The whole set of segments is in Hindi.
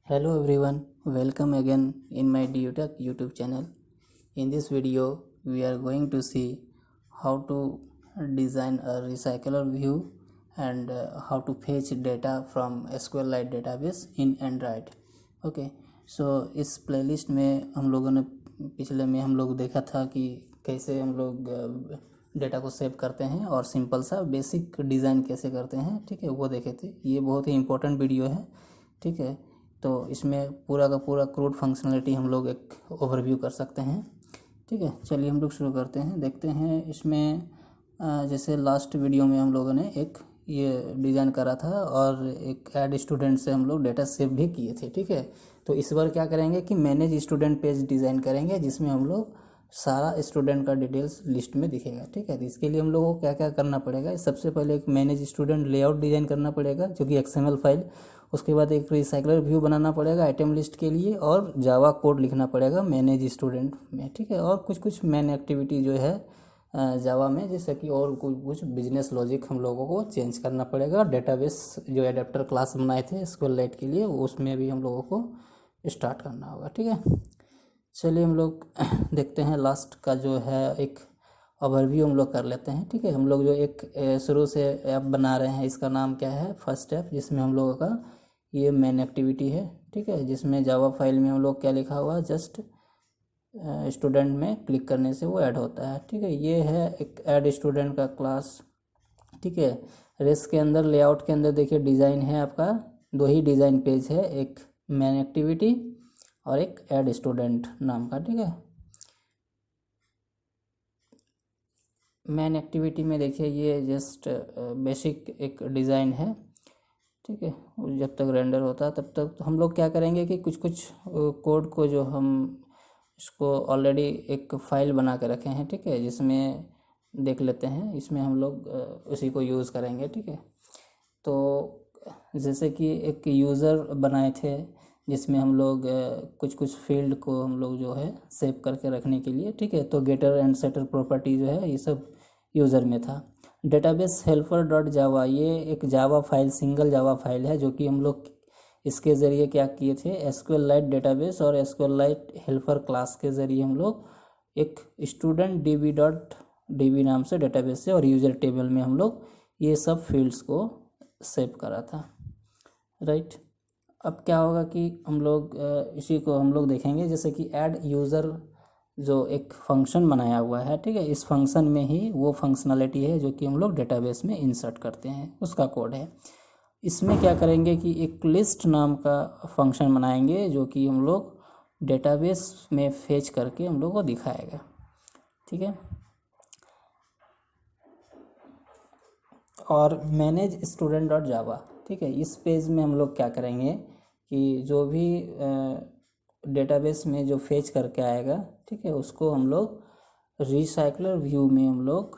Hello everyone, welcome again in my DUTech YouTube channel. In this video, we are going to see how to design a recycler view and how to fetch data from SQLite database in Android. Okay, so इस प्लेलिस्ट में हम लोगों ने पिछले में हम लोग देखा था कि कैसे हम लोग डेटा को सेव करते हैं और सिंपल सा बेसिक डिज़ाइन कैसे करते हैं, ठीक है, वो देखे थे। ये बहुत ही इम्पोर्टेंट वीडियो है, ठीक है। तो इसमें पूरा का पूरा क्रूड फंक्शनलिटी हम लोग एक ओवरव्यू कर सकते हैं, ठीक है। चलिए हम लोग शुरू करते हैं, देखते हैं इसमें। जैसे लास्ट वीडियो में हम लोगों ने एक ये डिज़ाइन करा था और एक ऐड स्टूडेंट से हम लोग डेटा सेव भी किए थे, ठीक है। तो इस बार क्या करेंगे कि मैनेज स्टूडेंट पेज डिज़ाइन करेंगे, जिसमें हम लोग सारा स्टूडेंट का डिटेल्स लिस्ट में दिखेगा, ठीक है। तो इसके लिए हम लोगों को क्या क्या करना पड़ेगा, सबसे पहले एक मैनेज स्टूडेंट लेआउट डिज़ाइन करना पड़ेगा जो कि XML फाइल। उसके बाद एक रिसाइकलर व्यू बनाना पड़ेगा आइटम लिस्ट के लिए, और जावा कोड लिखना पड़ेगा मैनेज स्टूडेंट में, ठीक है। और कुछ मैन एक्टिविटी जो है जावा में, जैसे कि और कुछ बिजनेस लॉजिक हम लोगों को चेंज करना पड़ेगा। डेटाबेस जो एडेप्टर क्लास बनाए थे SQLite के लिए, उसमें भी हम लोगों को स्टार्ट करना होगा, ठीक है। चलिए हम लोग देखते हैं लास्ट का जो है एक ओवरव्यू हम लोग कर लेते हैं, ठीक है। हम लोग जो एक शुरू से ऐप बना रहे हैं, इसका नाम क्या है, फर्स्ट ऐप, जिसमें हम लोगों का ये मेन एक्टिविटी है, ठीक है। जिसमें जावा फाइल में हम लोग क्या लिखा हुआ है, जस्ट स्टूडेंट में क्लिक करने से वो ऐड होता है, ठीक है। ये है एक ऐड स्टूडेंट का क्लास, ठीक है। रेस्ट के अंदर लेआउट के अंदर देखिए डिज़ाइन है आपका, दो ही डिज़ाइन पेज है, एक मेन एक्टिविटी और एक ऐड स्टूडेंट नाम का, ठीक है। मेन एक्टिविटी में देखिए ये जस्ट बेसिक एक डिज़ाइन है, ठीक है। जब तक रेंडर होता है तब तक तो हम लोग क्या करेंगे कि कुछ कोड को जो हम इसको ऑलरेडी एक फ़ाइल बना के रखे हैं, ठीक है, जिसमें देख लेते हैं। इसमें हम लोग उसी को यूज़ करेंगे, ठीक है। तो जैसे कि एक यूज़र बनाए थे जिसमें हम लोग कुछ फील्ड को हम लोग जो है सेव करके रखने के लिए, ठीक है। तो गेटर एंड सेटर प्रॉपर्टी जो है ये सब यूज़र में था। डेटाबेस हेल्पर डॉट जावा, ये एक Java file, single Java file है, जो कि हम लोग इसके ज़रिए क्या किए थे, SQLite डेटाबेस और SQLite हेल्पर क्लास के ज़रिए हम लोग एक स्टूडेंट db नाम से डेटाबेस से और यूज़र टेबल में हम लोग ये सब फील्ड्स को सेव करा था, राइट। अब क्या होगा कि हम लोग इसी को हम लोग देखेंगे, जैसे कि ऐड यूज़र जो एक फंक्शन बनाया हुआ है, ठीक है। इस फंक्शन में ही वो फंक्शनलिटी है जो कि हम लोग डेटाबेस में इंसर्ट करते हैं, उसका कोड है। इसमें क्या करेंगे कि एक लिस्ट नाम का फंक्शन बनाएंगे जो कि हम लोग डेटाबेस में फेच करके हम लोग को दिखाएगा, ठीक है। और मैनेज स्टूडेंट डॉट जावा, ठीक है, इस पेज में हम लोग क्या करेंगे कि जो भी डेटाबेस में जो फेच करके आएगा, ठीक है, उसको हम लोग रिसाइकलर व्यू में हम लोग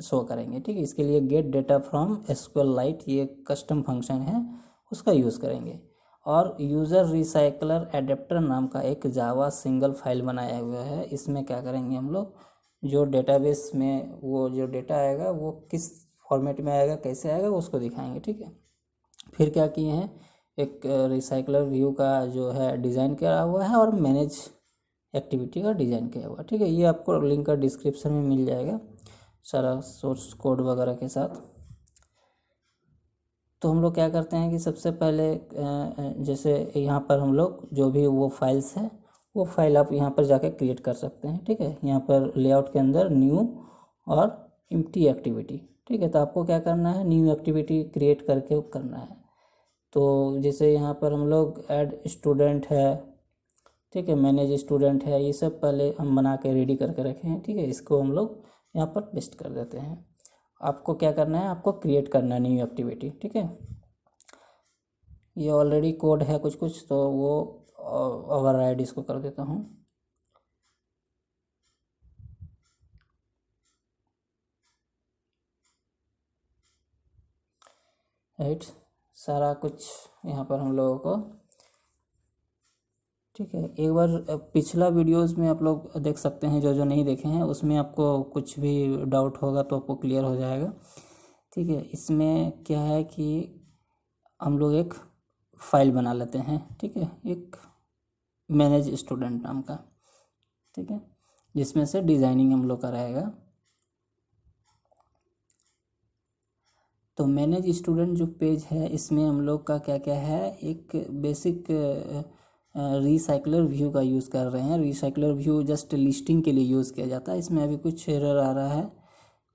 शो करेंगे, ठीक है। इसके लिए गेट डेटा फ्रॉम SQLite, ये कस्टम फंक्शन है, उसका यूज़ करेंगे। और यूज़र रिसाइकलर एडेप्टर नाम का एक जावा सिंगल फाइल बनाया हुआ है। इसमें क्या करेंगे हम लोग, जो डेटाबेस में वो जो डेटा आएगा वो किस फॉर्मेट में आएगा, कैसे आएगा, उसको दिखाएंगे, ठीक है। फिर क्या किए हैं, एक रिसाइकलर व्यू का जो है डिज़ाइन किया हुआ है और मैनेज एक्टिविटी का डिज़ाइन किया हुआ है, ठीक है। ये आपको लिंक का डिस्क्रिप्शन में मिल जाएगा सारा सोर्स कोड वगैरह के साथ। तो हम लोग क्या करते हैं कि सबसे पहले जैसे यहाँ पर हम लोग जो भी वो फाइल्स हैं, वो फाइल आप यहाँ पर जाके क्रिएट कर सकते हैं, ठीक है। यहाँ पर लेआउट के अंदर न्यू और एम्प्टी एक्टिविटी, ठीक है। तो आपको क्या करना है, न्यू एक्टिविटी क्रिएट करके करना है। तो जैसे यहाँ पर हम लोग ऐड स्टूडेंट है, ठीक है, मैनेज स्टूडेंट है, ये सब पहले हम बना के रेडी करके रखे हैं, ठीक है। इसको हम लोग यहाँ पर पेस्ट कर देते हैं। आपको क्या करना है, आपको क्रिएट करना है न्यू एक्टिविटी, ठीक है। ये ऑलरेडी कोड है कुछ, तो वो ओवरराइड इसको कर देता हूँ, राइट। सारा कुछ यहाँ पर हम लोगों को, ठीक है। एक बार पिछला वीडियोस में आप लोग देख सकते हैं, जो नहीं देखे हैं उसमें आपको कुछ भी डाउट होगा तो आपको क्लियर हो जाएगा, ठीक है। इसमें क्या है कि हम लोग एक फाइल बना लेते हैं, ठीक है, एक मैनेज स्टूडेंट नाम का, ठीक है, जिसमें से डिज़ाइनिंग हम लोग का रहेगा। तो मैनेज स्टूडेंट जो पेज है इसमें हम लोग का क्या क्या है, एक बेसिक रिसाइकलर व्यू का यूज़ कर रहे हैं। रिसाइकलर व्यू जस्ट लिस्टिंग के लिए यूज़ किया जाता है। इसमें अभी कुछ एरर आ रहा है,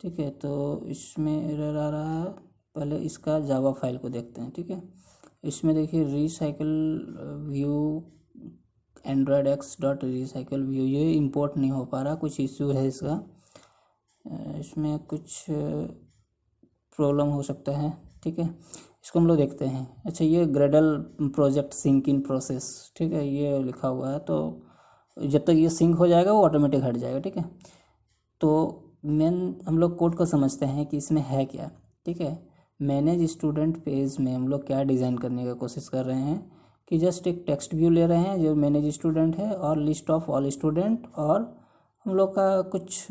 ठीक है, तो इसमें एरर आ रहा है। पहले इसका जावा फाइल को देखते हैं, ठीक है। इसमें देखिए recycle view Android x dot recycle view, ये इंपोर्ट नहीं हो पा रहा, कुछ इश्यू है इसका, इसमें कुछ प्रॉब्लम हो सकता है, ठीक है। इसको हम लोग देखते हैं। अच्छा, ये Gradle project sync in process, ठीक है, ये लिखा हुआ है, तो जब तक ये सिंक हो जाएगा वो ऑटोमेटिक हट जाएगा, ठीक है। तो मेन हम लोग कोड को समझते हैं कि इसमें है क्या, ठीक है। मैनेज स्टूडेंट पेज में हम लोग क्या डिज़ाइन करने की कोशिश कर रहे हैं कि जस्ट एक टेक्स्ट व्यू ले रहे हैं जो मैनेज स्टूडेंट है, और लिस्ट ऑफ ऑल स्टूडेंट, और हम लोग का कुछ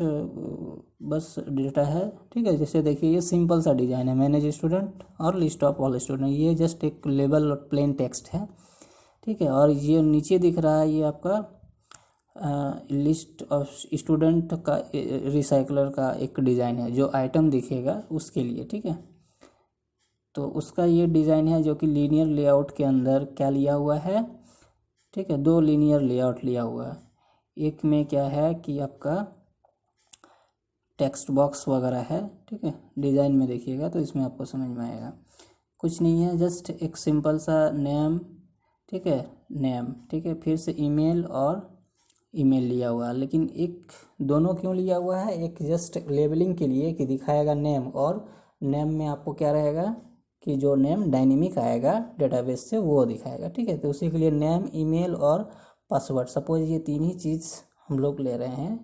बस डेटा है, ठीक है। जैसे देखिए ये सिंपल सा डिज़ाइन है, मैनेज स्टूडेंट और लिस्ट ऑफ ऑल स्टूडेंट, ये जस्ट एक लेबल और प्लेन टेक्स्ट है, ठीक है। और ये नीचे दिख रहा है ये आपका लिस्ट ऑफ स्टूडेंट का रिसाइकलर का एक डिज़ाइन है, जो आइटम दिखेगा उसके लिए, ठीक है। तो उसका ये डिज़ाइन है जो कि लीनियर लेआउट के अंदर क्या लिया हुआ है, ठीक है, 2 लीनियर लेआउट लिया हुआ है। एक में क्या है कि आपका टेक्स्ट बॉक्स वगैरह है, ठीक है, डिज़ाइन में देखिएगा तो इसमें आपको समझ में आएगा। कुछ नहीं है, जस्ट एक सिंपल सा नेम, ठीक है, नेम, ठीक है, फिर से ईमेल और ईमेल लिया हुआ है। लेकिन एक दोनों क्यों लिया हुआ है, एक जस्ट लेबलिंग के लिए कि दिखाएगा नेम, और नेम में आपको क्या रहेगा कि जो नेम डायनेमिक आएगा डेटाबेस से वो दिखाएगा, ठीक है। तो उसी के लिए नेम, ईमेल और पासवर्ड, सपोज ये 3 ही चीज़ हम लोग ले रहे हैं,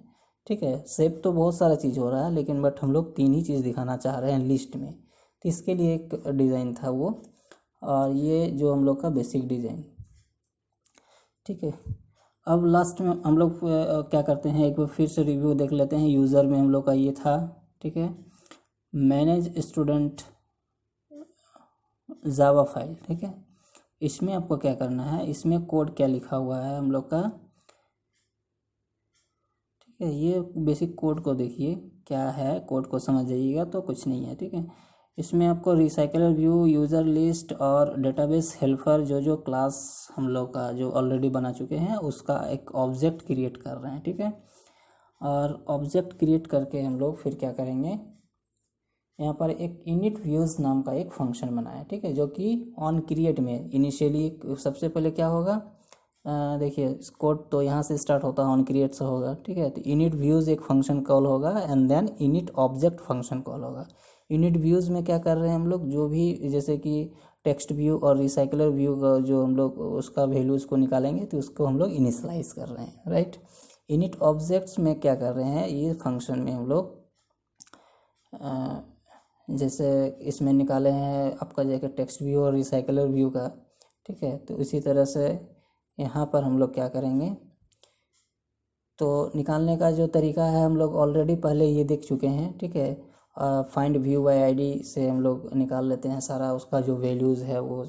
ठीक है। सेव तो बहुत सारा चीज़ हो रहा है, लेकिन बट हम लोग 3 ही चीज़ दिखाना चाह रहे हैं लिस्ट में, तो इसके लिए एक डिज़ाइन था वो, और ये जो हम लोग का बेसिक डिज़ाइन, ठीक है। अब लास्ट में हम लोग क्या करते हैं, एक बार फिर से रिव्यू देख लेते हैं। यूज़र में हम लोग का ये था, ठीक है, मैनेज स्टूडेंट जावा फाइल, ठीक है। इसमें आपको क्या करना है, इसमें कोड क्या लिखा हुआ है हम लोग का, ठीक है। ये बेसिक कोड को देखिए क्या है, कोड को समझ जाइएगा तो कुछ नहीं है, ठीक है। इसमें आपको रिसाइकलर व्यू, यूज़र लिस्ट और डेटाबेस हेल्पर, जो क्लास हम लोग का जो ऑलरेडी बना चुके हैं उसका एक ऑब्जेक्ट क्रिएट कर रहे हैं, ठीक है। और ऑब्जेक्ट क्रिएट करके हम लोग फिर क्या करेंगे, यहाँ पर एक इनिट व्यूज़ नाम का एक फंक्शन बनाया, ठीक है, जो कि ऑन क्रिएट में इनिशियली सबसे पहले क्या होगा, देखिए कोड तो यहाँ से स्टार्ट होता है, ऑन क्रिएट से होगा, ठीक है। तो इनिट व्यूज़ एक फंक्शन कॉल होगा, and then init object function call होगा। इनिट व्यूज़ में क्या कर रहे हैं हम लोग, जो भी जैसे कि टेक्स्ट व्यू और रिसाइकलर व्यू का जो हम लोग उसका वैल्यूज़ को निकालेंगे तो उसको हम लोग इनिशलाइज कर रहे हैं, राइट। इनिट ऑब्जेक्ट्स में क्या कर रहे हैं, ये फंक्शन में हम लोग जैसे इसमें निकाले हैं आपका जैसे टेक्स्ट व्यू और रिसाइकलर व्यू का, ठीक है। तो इसी तरह से यहाँ पर हम लोग क्या करेंगे, तो निकालने का जो तरीका है हम लोग ऑलरेडी पहले ये देख चुके हैं, ठीक है। फाइंड व्यू बाय आईडी से हम लोग निकाल लेते हैं सारा उसका जो वैल्यूज़ है वो,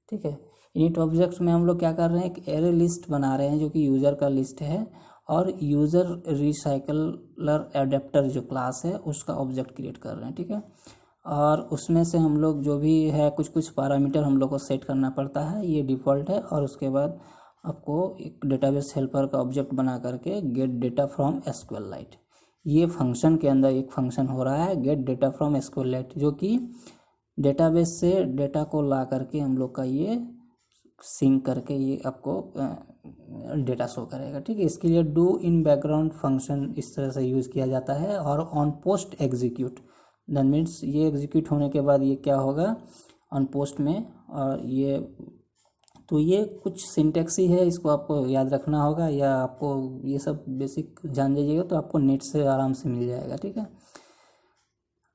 ठीक है। इनिट ऑब्जेक्ट्स में हम लोग क्या कर रहे हैं, एक एरे लिस्ट बना रहे हैं जो कि यूज़र का लिस्ट है, और यूज़र रिसाइकलर एडेप्टर जो क्लास है उसका ऑब्जेक्ट क्रिएट कर रहे हैं, ठीक है। और उसमें से हम लोग जो भी है कुछ पैरामीटर हम लोग को सेट करना पड़ता है, ये डिफ़ॉल्ट है। और उसके बाद आपको एक डेटाबेस हेल्पर का ऑब्जेक्ट बना करके गेट डेटा फ्रॉम एसक्यूएललाइट, ये फंक्शन के अंदर एक फंक्शन हो रहा है गेट डेटा फ्रॉम एसक्यूएललाइट, जो कि डेटाबेस से डेटा को ला करके हम लोग का ये सिंक करके ये आपको डेटा शो करेगा, ठीक है। इसके लिए डू इन बैकग्राउंड फंक्शन इस तरह से यूज़ किया जाता है, और on post execute, that means ये एग्जीक्यूट होने के बाद ये क्या होगा ऑन पोस्ट में, और ये तो ये कुछ सिंटेक्स ही है, इसको आपको याद रखना होगा, या आपको ये सब बेसिक जान जाइएगा तो आपको नेट से आराम से मिल जाएगा, ठीक है।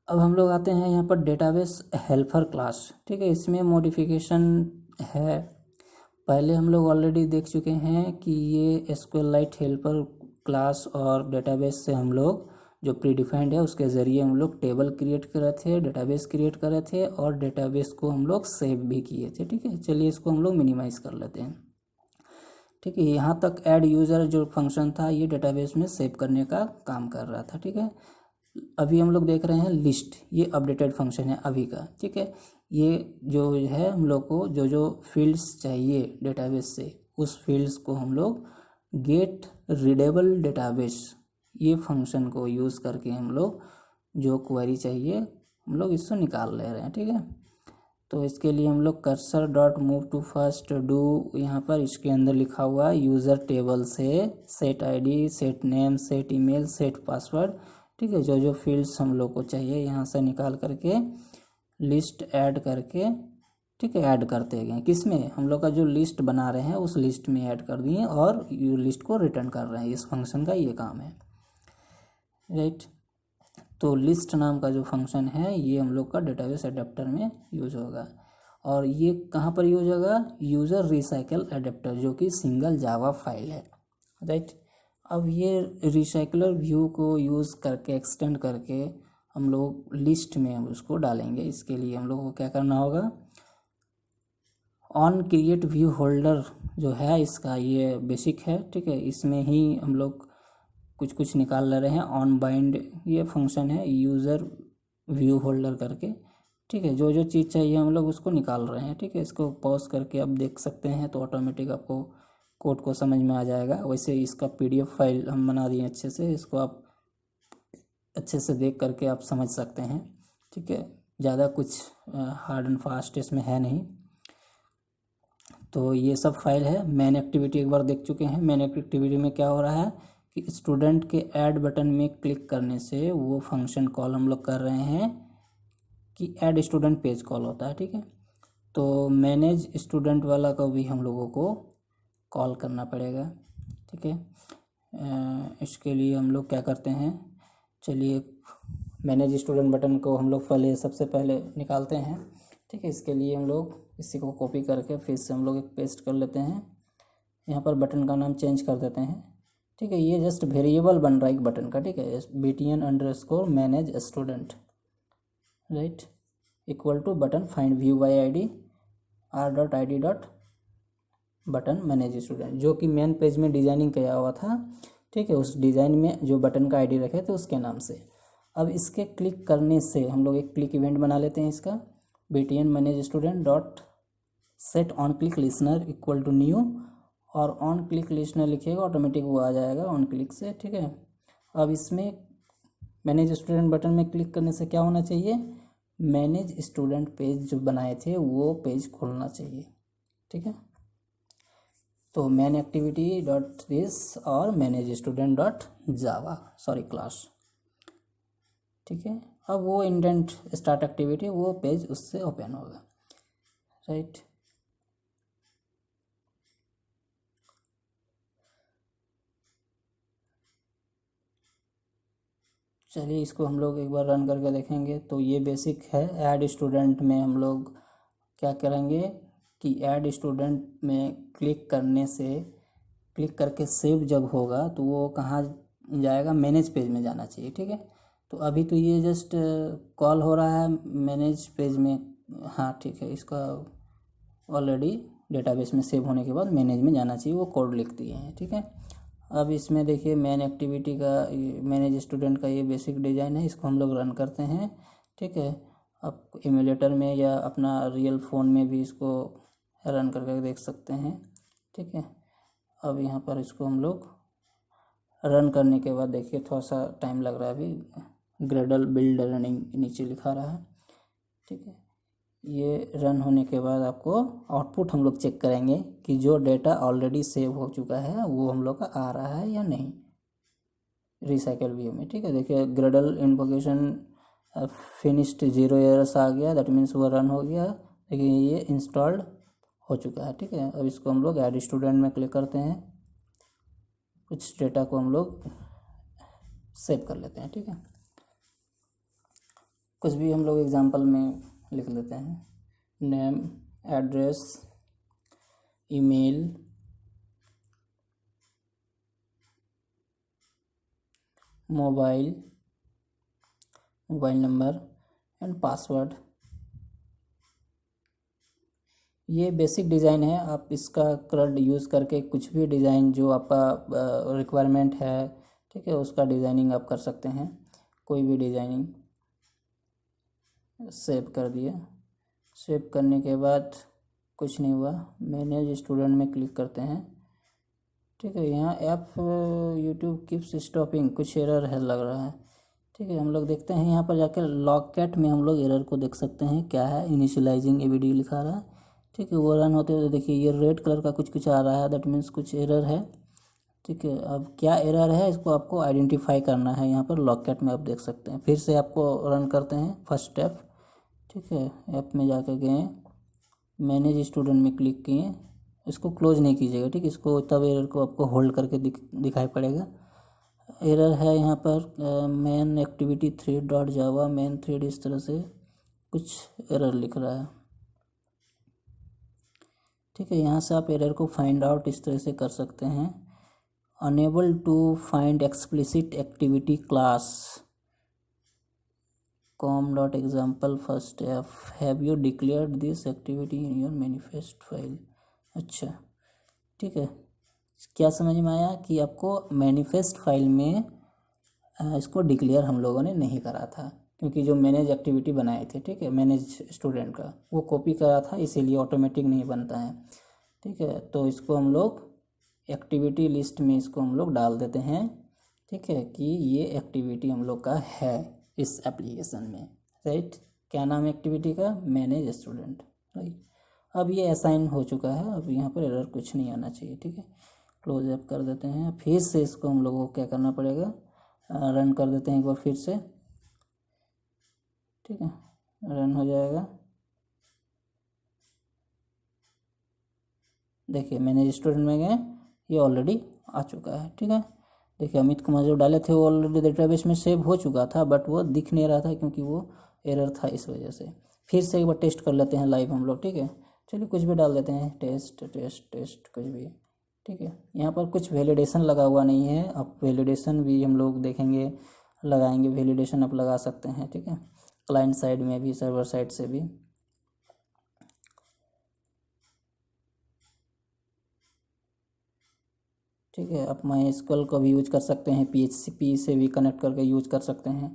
अब हम लोग आते हैं यहाँ पर डेटाबेस हेल्पर क्लास, ठीक है। इसमें मॉडिफिकेशन है, पहले हम लोग ऑलरेडी देख चुके हैं कि ये एसक्यूएललाइट हेल्पर क्लास और डेटाबेस से हम लोग जो प्री डिफाइंड है उसके ज़रिए हम लोग टेबल क्रिएट कर रहे थे, डेटाबेस क्रिएट कर रहे थे और डेटाबेस को हम लोग सेव भी किए थे। ठीक है, चलिए इसको हम लोग मिनिमाइज़ कर लेते हैं। ठीक है, यहाँ तक ऐड यूज़र जो फंक्शन था ये डेटाबेस में सेव करने का काम कर रहा था। ठीक है, अभी हम लोग देख रहे हैं लिस्ट, ये अपडेटेड फंक्शन है अभी का। ठीक है, ये जो है हम लोग को जो जो फील्ड्स चाहिए डेटाबेस से उस फील्ड्स को हम लोग गेट रीडेबल डेटाबेस ये फंक्शन को यूज़ करके हम लोग जो क्वेरी चाहिए हम लोग इससे निकाल ले रहे हैं। ठीक है, तो इसके लिए हम लोग cursor dot move to first do यहाँ पर इसके अंदर लिखा हुआ है यूज़र टेबल से set ID, set name, set email, set password. ठीक है, जो जो फील्ड्स हम लोग को चाहिए यहाँ से निकाल करके लिस्ट ऐड करके, ठीक है, ऐड करते गए किस में, हम लोग का जो लिस्ट बना रहे हैं उस लिस्ट में ऐड कर दिए और ये लिस्ट को रिटर्न कर रहे हैं। इस फंक्शन का ये काम है। राइट, तो लिस्ट नाम का जो फंक्शन है ये हम लोग का डेटाबेस एडेप्टर में यूज होगा और ये कहाँ पर यूज होगा, यूज़र रिसाइकल एडेप्टर जो कि सिंगल जावा फाइल है। राइट, अब ये रिसाइकलर व्यू को यूज़ करके एक्सटेंड करके हम लोग लिस्ट में हम उसको डालेंगे। इसके लिए हम लोग को क्या करना होगा, ऑन क्रिएट व्यू होल्डर जो है इसका ये बेसिक है। ठीक है, इसमें ही हम लोग कुछ कुछ निकाल ले रहे हैं। ऑन बाइंड ये फंक्शन है यूज़र व्यू होल्डर करके। ठीक है, जो जो चीज़ चाहिए हम लोग उसको निकाल रहे हैं। ठीक है, इसको पॉज करके आप देख सकते हैं तो ऑटोमेटिक आपको कोड को समझ में आ जाएगा। वैसे इसका पीडीएफ फाइल हम बना दिए अच्छे से, इसको आप अच्छे से देख करके आप समझ सकते हैं। ठीक है, ज़्यादा कुछ हार्ड एंड फास्ट इसमें है नहीं। तो ये सब फाइल है। मेन एक्टिविटी एक बार देख चुके हैं। मेन एक्टिविटी में क्या हो रहा है कि स्टूडेंट के ऐड बटन में क्लिक करने से वो फंक्शन कॉल हम लोग कर रहे हैं कि ऐड स्टूडेंट पेज कॉल होता है। ठीक है, तो मैनेज स्टूडेंट वाला को भी हम लोगों को कॉल करना पड़ेगा। ठीक है, इसके लिए हम लोग क्या करते हैं, चलिए मैनेज स्टूडेंट बटन को हम लोग पहले सबसे पहले निकालते हैं। ठीक है, इसके लिए हम लोग इसी को कॉपी करके फिर से हम लोग एक पेस्ट कर लेते हैं। यहाँ पर बटन का नाम चेंज कर देते हैं। ठीक है, ये जस्ट वेरिएबल बन रहा है एक बटन का। ठीक है, btn_manage manage student right equal to button find view by ID r.id button manage student, जो कि मेन पेज में डिजाइनिंग किया हुआ था। ठीक है, उस डिज़ाइन में जो बटन का ID रखे थे उसके नाम से। अब इसके क्लिक करने से हम लोग एक क्लिक इवेंट बना लेते हैं इसका, btn manage student dot set on click listener equal to new, और ऑन क्लिक लिसनर लिखिएगा ऑटोमेटिक वो आ जाएगा ऑन क्लिक से। ठीक है, अब इसमें मैनेज स्टूडेंट बटन में क्लिक करने से क्या होना चाहिए, मैनेज स्टूडेंट पेज जो बनाए थे वो पेज खोलना चाहिए। ठीक है, तो मैन एक्टिविटी डॉट दिस और manage student dot Java class. ठीक है, अब वो इंडेंट स्टार्ट एक्टिविटी वो पेज उससे ओपन होगा। राइट, चलिए इसको हम लोग एक बार रन करके देखेंगे। तो ये बेसिक है। ऐड स्टूडेंट में हम लोग क्या करेंगे कि ऐड स्टूडेंट में क्लिक करने से, क्लिक करके सेव जब होगा तो वो कहाँ जाएगा, मैनेज पेज में जाना चाहिए। ठीक है, तो अभी तो ये जस्ट कॉल हो रहा है मैनेज पेज में। हाँ ठीक है, इसका ऑलरेडी डेटाबेस में सेव होने के बाद मैनेज में जाना चाहिए, वो कोड लिख दिए हैं। ठीक है, अब इसमें देखिए मेन एक्टिविटी का मैनेज स्टूडेंट का ये बेसिक डिज़ाइन है। इसको हम लोग रन करते हैं। ठीक है, आप इम्यूलेटर में या अपना रियल फ़ोन में भी इसको रन करके देख सकते हैं। ठीक है, अब यहाँ पर इसको हम लोग रन करने के बाद देखिए थोड़ा सा टाइम लग रहा है। अभी ग्रेडल बिल्ड रनिंग नीचे लिखा रहा है। ठीक है, ये रन होने के बाद आपको आउटपुट हम लोग चेक करेंगे कि जो डेटा ऑलरेडी सेव हो चुका है वो हम लोग का आ रहा है या नहीं रिसाइकल व्यू में। ठीक है, देखिए ग्रेडल इन्वोकेशन फिनिश्ड 0 एरर्स आ गया, दैट मीन्स वो रन हो गया। देखिए ये इंस्टॉल्ड हो चुका है। ठीक है, अब इसको हम लोग ऐड स्टूडेंट में क्लिक करते हैं, कुछ डेटा को हम लोग सेव कर लेते हैं। ठीक है, कुछ भी हम लोग एग्जांपल में लिख लेते हैं, name, address, email, mobile, mobile number and password. ये बेसिक डिज़ाइन है, आप इसका CRUD यूज़ करके कुछ भी डिज़ाइन जो आपका रिक्वायरमेंट है, ठीक है, उसका डिज़ाइनिंग आप कर सकते हैं, कोई भी डिज़ाइनिंग। सेव कर दिए। सेव करने के बाद कुछ नहीं हुआ, मैनेज स्टूडेंट में क्लिक करते हैं, ठीक है। यहाँ ऐप यूट्यूब कीप्स स्टॉपिंग, कुछ एरर है लग रहा है, ठीक है। हम लोग देखते हैं यहाँ पर जाकर लॉगकैट में हम लोग एरर को देख सकते हैं क्या है। इनिशियलाइजिंग ए वीडियो लिखा रहा है, ठीक है। वो रन होते हुए देखिए ये रेड कलर का कुछ आ रहा है, दैट मीन्स कुछ एरर है, ठीक है। अब क्या एरर है इसको आपको आइडेंटिफाई करना है, यहाँ पर लॉगकैट में आप देख सकते हैं। फिर से आपको रन करते हैं फर्स्ट स्टेप, ठीक है। ऐप में जाकर गए, मैनेज स्टूडेंट में क्लिक किए, इसको क्लोज नहीं कीजिएगा, ठीक है। इसको तब एरर को आपको होल्ड करके दिखाई पड़ेगा। एरर है यहाँ पर मेन एक्टिविटी थ्रेड डॉट जावा मेन थ्रेड, इस तरह से कुछ एरर लिख रहा है, ठीक है। यहाँ से आप एरर को फाइंड आउट इस तरह से कर सकते हैं। Unable to find explicit activity class com.example first f have you declared this activity in your manifest file। अच्छा, ठीक है। क्या समझ में आया कि आपको मैनिफेस्ट फाइल में इसको डिक्लेयर हम लोगों ने नहीं करा था, क्योंकि जो मैनेज एक्टिविटी बनाए थे, ठीक है, मैनेज स्टूडेंट का वो कॉपी करा था, इसीलिए ऑटोमेटिक नहीं बनता है, ठीक है। तो इसको हम लोग एक्टिविटी लिस्ट में इसको हम लोग डाल देते हैं, ठीक है, कि ये एक्टिविटी हम लोग का है इस एप्लीकेशन में, राइट। क्या नाम है एक्टिविटी का? Manage student, right. अब ये असाइन हो चुका है, अब यहाँ पर एरर कुछ नहीं आना चाहिए, ठीक है। क्लोज ऐप कर देते हैं, फिर से इसको हम लोगों को क्या करना पड़ेगा, रन कर देते हैं एक बार फिर से, ठीक है। रन हो जाएगा, देखिए मैनेज स्टूडेंट में गए, ये ऑलरेडी आ चुका है, ठीक है। देखिए अमित कुमार जो डाले थे वो ऑलरेडी डेटाबेस में सेव हो चुका था, बट वो दिख नहीं रहा था क्योंकि वो एरर था, इस वजह से। फिर से एक बार टेस्ट कर लेते हैं लाइव हम लोग, ठीक है। चलिए कुछ भी डाल देते हैं, टेस्ट टेस्ट टेस्ट कुछ भी, ठीक है। यहाँ पर कुछ वैलिडेशन लगा हुआ नहीं है, अब वैलिडेशन भी हम लोग देखेंगे, लगाएंगे वैलिडेशन आप लगा सकते हैं, ठीक है। क्लाइंट साइड में भी, सर्वर साइड से भी, ठीक है। आप MySQL का भी यूज कर सकते हैं, PHP से भी कनेक्ट करके यूज कर सकते हैं,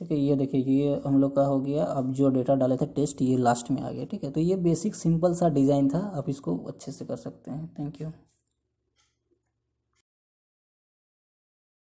ठीक है। ये देखिए ये हम लोग का हो गया। अब जो डेटा डाले थे टेस्ट, ये लास्ट में आ गया, ठीक है। तो ये बेसिक सिंपल सा डिज़ाइन था, आप इसको अच्छे से कर सकते हैं। Thank you.